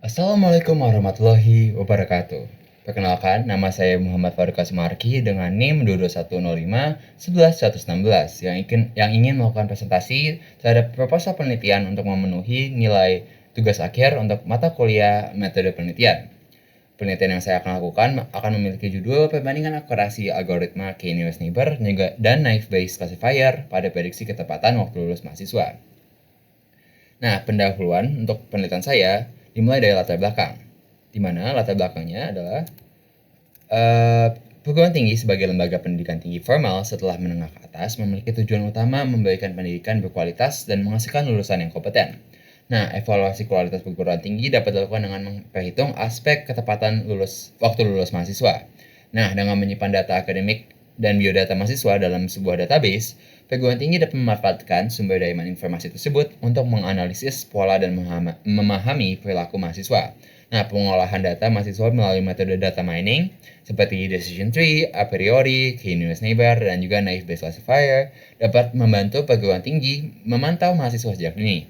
Assalamualaikum warahmatullahi wabarakatuh. Perkenalkan, nama saya Muhammad Faruk Asumarki dengan NIM 22105-11116 yang ingin melakukan presentasi terhadap proposal penelitian untuk memenuhi nilai tugas akhir untuk mata kuliah metode penelitian. Penelitian yang saya akan lakukan akan memiliki judul perbandingan akurasi algoritma K-nearest neighbor dan naive Bayes classifier pada prediksi ketepatan waktu lulus mahasiswa. Nah, pendahuluan untuk penelitian saya dimulai dari latar belakang, di mana latar belakangnya adalah perguruan tinggi sebagai lembaga pendidikan tinggi formal setelah menengah ke atas memiliki tujuan utama memberikan pendidikan berkualitas dan menghasilkan lulusan yang kompeten. Nah, evaluasi kualitas perguruan tinggi dapat dilakukan dengan memperhitung aspek ketepatan waktu lulus mahasiswa. Nah, dengan menyimpan data akademik dan biodata mahasiswa dalam sebuah database, perguruan tinggi dapat memanfaatkan sumber daya informasi tersebut untuk menganalisis pola dan memahami perilaku mahasiswa. Nah, pengolahan data mahasiswa melalui metode data mining seperti decision tree, a priori, K-nearest neighbor, dan juga naive Bayes classifier dapat membantu perguruan tinggi memantau mahasiswa sejak dini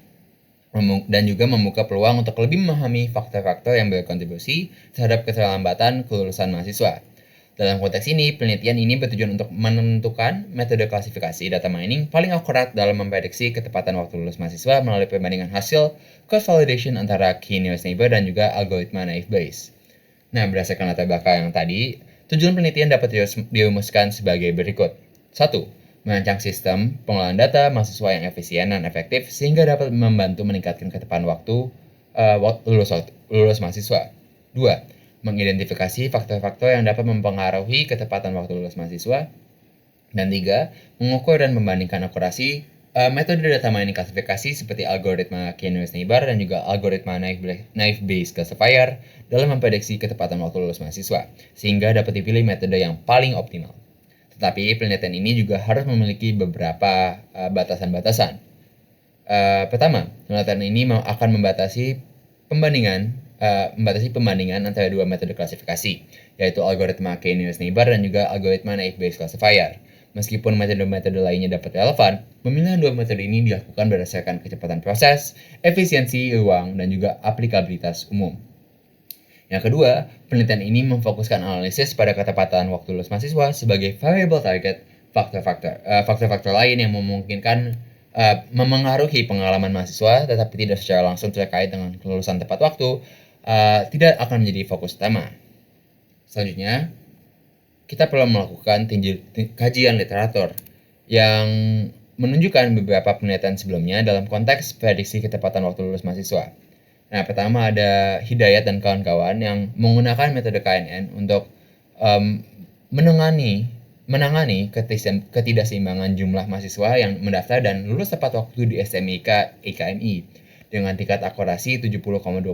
dan juga membuka peluang untuk lebih memahami faktor-faktor yang berkontribusi terhadap keterlambatan kelulusan mahasiswa. Dalam konteks ini, penelitian ini bertujuan untuk menentukan metode klasifikasi data mining paling akurat dalam memprediksi ketepatan waktu lulus mahasiswa melalui perbandingan hasil cross validation antara K-nearest neighbor dan juga algoritma naive Bayes. Nah, berdasarkan latar belakang yang tadi, tujuan penelitian dapat dirumuskan sebagai berikut. 1. Merancang sistem pengolahan data mahasiswa yang efisien dan efektif sehingga dapat membantu meningkatkan ketepatan waktu lulus mahasiswa. 2. Mengidentifikasi faktor-faktor yang dapat mempengaruhi ketepatan waktu lulus mahasiswa. Dan 3. Mengukur dan membandingkan akurasi metode data mining klasifikasi seperti algoritma K-nearest neighbor dan juga algoritma naive Bayes classifier dalam memprediksi ketepatan waktu lulus mahasiswa, sehingga dapat dipilih metode yang paling optimal. Tetapi penelitian ini juga harus memiliki beberapa batasan-batasan. Pertama, penelitian ini akan membatasi pembandingan antara dua metode klasifikasi, yaitu algoritma K-nearest neighbor dan juga algoritma naive Bayes classifier. Meskipun metode-metode lainnya dapat relevan, pemilihan dua metode ini dilakukan berdasarkan kecepatan proses, efisiensi ruang, dan juga aplikabilitas umum. Yang kedua, penelitian ini memfokuskan analisis pada ketepatan waktu lulus mahasiswa sebagai variable target faktor-faktor lain yang memungkinkan memengaruhi pengalaman mahasiswa, tetapi tidak secara langsung terkait dengan kelulusan tepat waktu, tidak akan menjadi fokus utama. Selanjutnya, kita perlu melakukan kajian literatur yang menunjukkan beberapa penelitian sebelumnya dalam konteks prediksi ketepatan waktu lulus mahasiswa. Nah, pertama ada Hidayat dan kawan-kawan yang menggunakan metode KNN untuk menangani ketidakseimbangan jumlah mahasiswa yang mendaftar dan lulus tepat waktu di SMIK IKMI dengan tingkat akurasi 70,28%.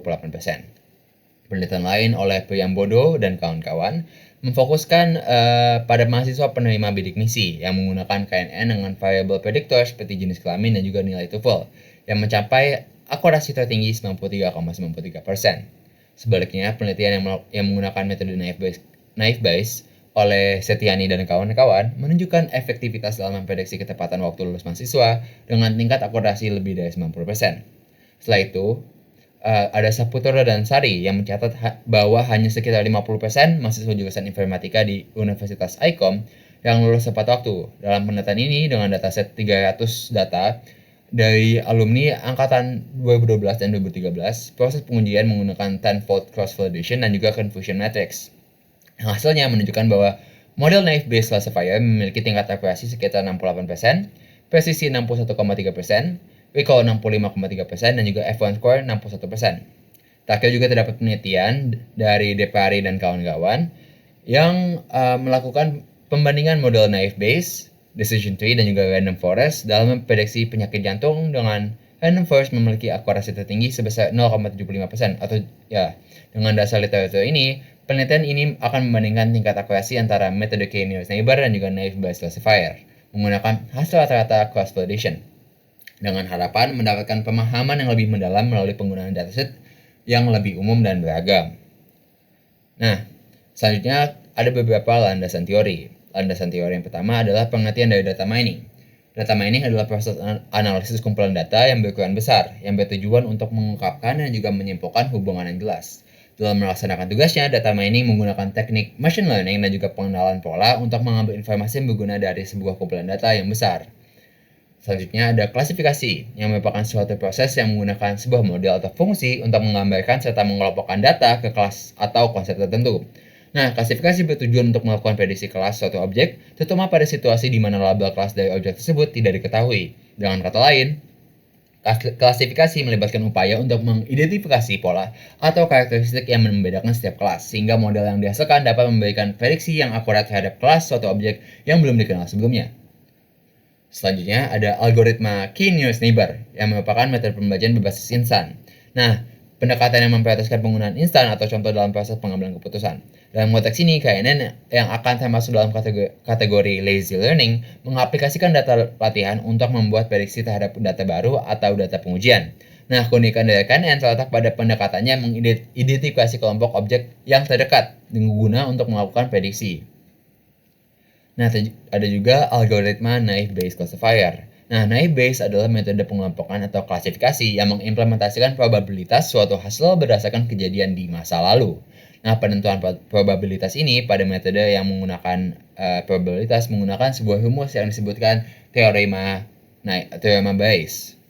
Penelitian lain oleh Priyambodo dan kawan-kawan memfokuskan pada mahasiswa penerima bidik misi yang menggunakan KNN dengan variable predictor seperti jenis kelamin dan juga nilai TOEFL yang mencapai akurasi tertinggi 93,93%. Sebaliknya, penelitian yang menggunakan metode naive Bayes oleh Setiani dan kawan-kawan menunjukkan efektivitas dalam memprediksi ketepatan waktu lulus mahasiswa dengan tingkat akurasi lebih dari 90%. Setelah itu, ada Saputra dan Sari yang mencatat bahwa hanya sekitar 50% mahasiswa jurusan informatika di Universitas ICOM yang lulus tepat waktu. Dalam penelitian ini dengan dataset 300 data dari alumni angkatan 2012 dan 2013, proses pengujian menggunakan 10-fold cross-validation dan juga confusion matrix. Hasilnya menunjukkan bahwa model naive Bayes classifier memiliki tingkat akurasi sekitar 68%, presisi 61,3%, recall 65,3%, dan juga F1 score 61%. Terakhir juga terdapat penelitian dari Depari dan kawan-kawan yang melakukan pembandingan model naive Bayes, decision tree, dan juga random forest dalam memprediksi penyakit jantung dengan random forest memiliki akurasi tertinggi sebesar 0,75%. Atau ya, dengan dasar literatur ini, penelitian ini akan membandingkan tingkat akurasi antara metode K-nearest neighbor dan juga naive Bayes classifier menggunakan hasil rata-rata cross validation dengan harapan mendapatkan pemahaman yang lebih mendalam melalui penggunaan dataset yang lebih umum dan beragam. Nah, selanjutnya ada beberapa landasan teori. Landasan teori yang pertama adalah pengertian dari data mining. Data mining adalah proses analisis kumpulan data yang berukuran besar, yang bertujuan untuk mengungkapkan dan juga menyimpulkan hubungan yang jelas. Dalam melaksanakan tugasnya, data mining menggunakan teknik machine learning dan juga pengenalan pola untuk mengambil informasi yang berguna dari sebuah kumpulan data yang besar. Selanjutnya ada klasifikasi, yang merupakan suatu proses yang menggunakan sebuah model atau fungsi untuk menggambarkan serta mengelompokkan data ke kelas atau konsep tertentu. Nah, klasifikasi bertujuan untuk melakukan prediksi kelas suatu objek, terutama pada situasi di mana label kelas dari objek tersebut tidak diketahui. Dengan kata lain, klasifikasi melibatkan upaya untuk mengidentifikasi pola atau karakteristik yang membedakan setiap kelas, sehingga model yang dihasilkan dapat memberikan prediksi yang akurat terhadap kelas suatu objek yang belum dikenal sebelumnya. Selanjutnya ada algoritma Key Nearest Neighbor yang merupakan metode pembacaan berbasis instan. Nah, pendekatan yang memprioritaskan penggunaan instan atau contoh dalam proses pengambilan keputusan. Dalam konteks ini, KNN yang akan termasuk dalam kategori lazy learning mengaplikasikan data latihan untuk membuat prediksi terhadap data baru atau data pengujian. Nah, keunikan dari KNN terletak pada pendekatannya mengidentifikasi kelompok objek yang terdekat dengan guna untuk melakukan prediksi. Nah, ada juga algoritma naive Bayes classifier. Nah, naive Bayes adalah metode pengelompokan atau klasifikasi yang mengimplementasikan probabilitas suatu hasil berdasarkan kejadian di masa lalu. Nah, penentuan probabilitas ini pada metode yang menggunakan probabilitas menggunakan sebuah rumus yang disebutkan teorema Bayes.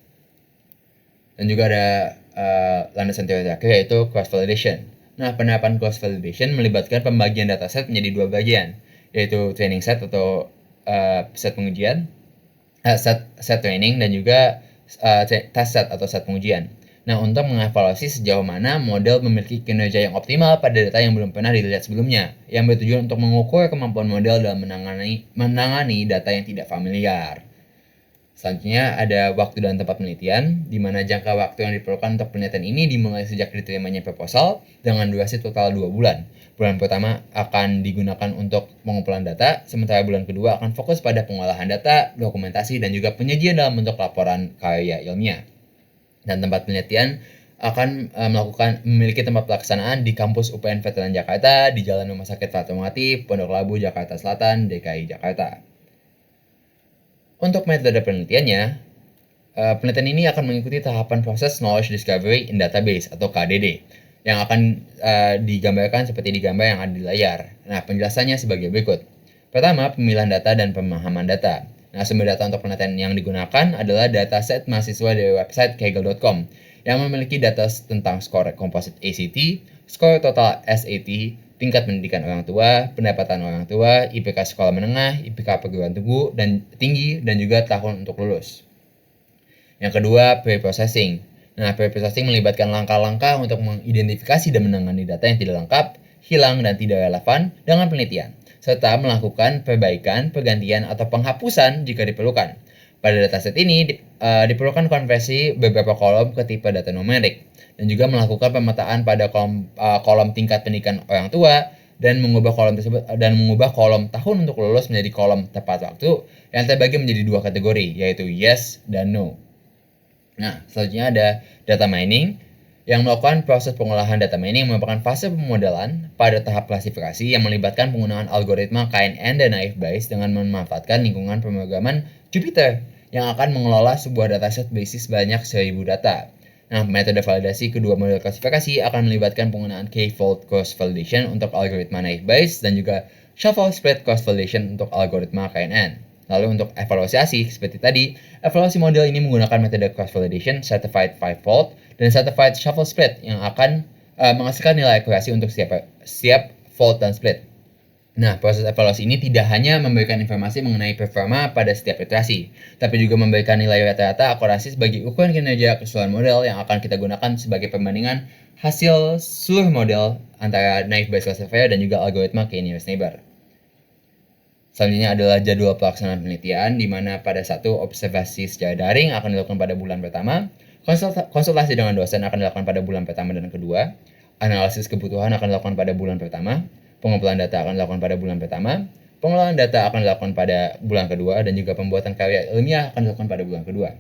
Dan juga ada landasan teori terakhir yaitu cross validation. Nah, penerapan cross validation melibatkan pembagian dataset menjadi dua bagian, yaitu training set atau set pengujian, set training, dan juga test set atau set pengujian. Nah, untuk mengevaluasi sejauh mana model memiliki kinerja yang optimal pada data yang belum pernah dilihat sebelumnya, yang bertujuan untuk mengukur kemampuan model dalam menangani data yang tidak familiar. Selanjutnya ada waktu dan tempat penelitian, di mana jangka waktu yang diperlukan untuk penelitian ini dimulai sejak diterimanya proposal dengan durasi total 2 bulan. Bulan pertama akan digunakan untuk pengumpulan data, sementara bulan kedua akan fokus pada pengolahan data, dokumentasi, dan juga penyajian dalam bentuk laporan karya ilmiah. Dan tempat penelitian akan memiliki tempat pelaksanaan di kampus UPN Veteran Jakarta, di Jalan Rumah Sakit Fatmawati, Pondok Labu, Jakarta Selatan, DKI Jakarta. Untuk metode penelitiannya, penelitian ini akan mengikuti tahapan proses Knowledge Discovery in Database atau KDD, yang akan digambarkan seperti di gambar yang ada di layar. Nah, penjelasannya sebagai berikut. Pertama, pemilihan data dan pemahaman data. Nah, sumber data untuk penelitian yang digunakan adalah dataset mahasiswa dari website kaggle.com yang memiliki data tentang skor komposit ACT, skor total SAT, tingkat pendidikan orang tua, pendapatan orang tua, IPK sekolah menengah, IPK perguruan tinggi, dan juga tahun untuk lulus. Yang kedua, pre-processing. Nah, pre-processing melibatkan langkah-langkah untuk mengidentifikasi dan menangani data yang tidak lengkap, hilang, dan tidak relevan dengan penelitian, serta melakukan perbaikan, pergantian, atau penghapusan jika diperlukan. Pada dataset ini diperlukan konversi beberapa kolom ke tipe data numerik, dan juga melakukan pemetaan pada kolom tingkat pendidikan orang tua, dan mengubah kolom tahun untuk lulus menjadi kolom tepat waktu yang terbagi menjadi dua kategori, yaitu yes dan no. Nah, selanjutnya ada data mining. Yang melakukan proses pengolahan data mining merupakan fase pemodelan pada tahap klasifikasi yang melibatkan penggunaan algoritma KNN dan naive Bayes dengan memanfaatkan lingkungan pemrograman Jupyter yang akan mengelola sebuah dataset berisi sebanyak 1000 data. Nah, metode validasi kedua model klasifikasi akan melibatkan penggunaan K-fold cross validation untuk algoritma naive Bayes dan juga shuffle split cross validation untuk algoritma KNN. Lalu untuk evaluasi seperti tadi, evaluasi model ini menggunakan metode cross validation certified 5-fold dan certified shuffle split yang akan menghasilkan nilai akurasi untuk setiap fold dan split. Nah, proses evaluasi ini tidak hanya memberikan informasi mengenai performa pada setiap iterasi, tapi juga memberikan nilai rata-rata akurasi sebagai ukuran kinerja keseluruhan model yang akan kita gunakan sebagai perbandingan hasil seluruh model antara naive Bayes classifier dan juga algoritma K nearest neighbor. Selanjutnya adalah jadwal pelaksanaan penelitian, di mana pada satu observasi secara daring akan dilakukan pada bulan pertama, konsultasi dengan dosen akan dilakukan pada bulan pertama dan kedua, analisis kebutuhan akan dilakukan pada bulan pertama, pengumpulan data akan dilakukan pada bulan pertama, pengolahan data akan dilakukan pada bulan kedua, dan juga pembuatan karya ilmiah akan dilakukan pada bulan kedua.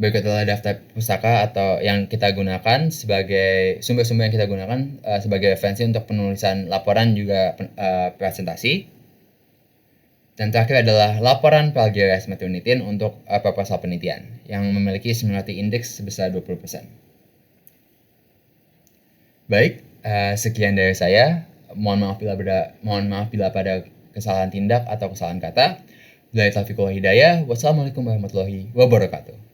Berikut adalah daftar pustaka atau yang kita gunakan sebagai sumber-sumber yang kita gunakan sebagai referensi untuk penulisan laporan juga presentasi. Dan terakhir adalah laporan plagiarisme Turnitin untuk proposal penelitian yang memiliki similarity index sebesar 20%. Baik, sekian dari saya. Mohon maaf bila pada kesalahan tindak atau kesalahan kata. Billahi taufiq wal hidayah. Wassalamualaikum warahmatullahi wabarakatuh.